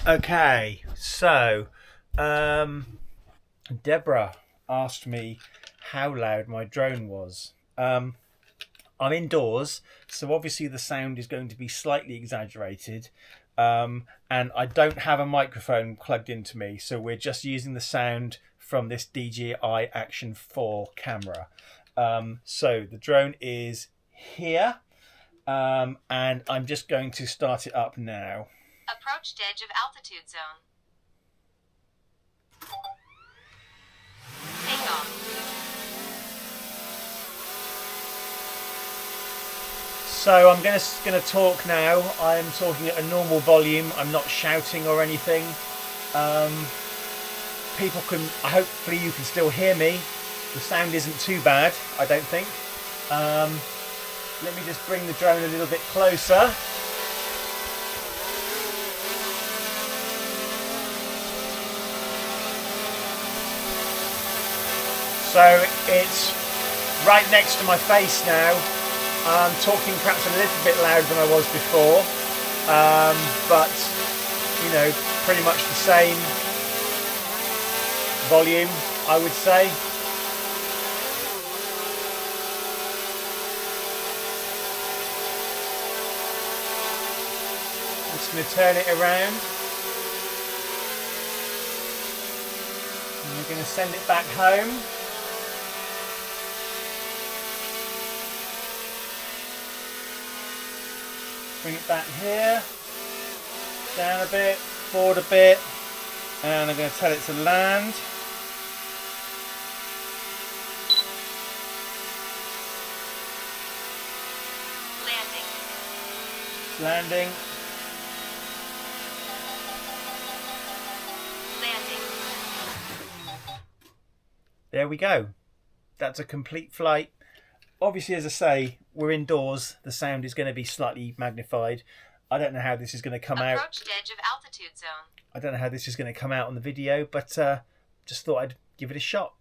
Okay, so Deborah asked me how loud my drone was. I'm indoors, so obviously the sound is going to be slightly exaggerated. And I don't have a microphone plugged into me, so we're just using the sound from this DJI Action 4 camera. So the drone is here, and I'm just going to start it up now. Approached edge of altitude zone. Take off. So I'm gonna talk now. I'm talking at a normal volume. I'm not shouting or anything. People can. Hopefully you can still hear me. The sound isn't too bad, I don't think. Let me just bring the drone a little bit closer. So it's right next to my face now. I'm talking perhaps a little bit louder than I was before, but you know, pretty much the same volume, I would say. I'm just going to turn it around. And we're going to send it back home. Bring it back here, down a bit, forward a bit, and I'm going to tell it to land. Landing. There we go. That's a complete flight. Obviously, as I say, we're indoors. The sound is going to be slightly magnified. I don't know how this is going to come out. Approached edge of altitude zone. I don't know how this is going to come out on the video, but just thought I'd give it a shot.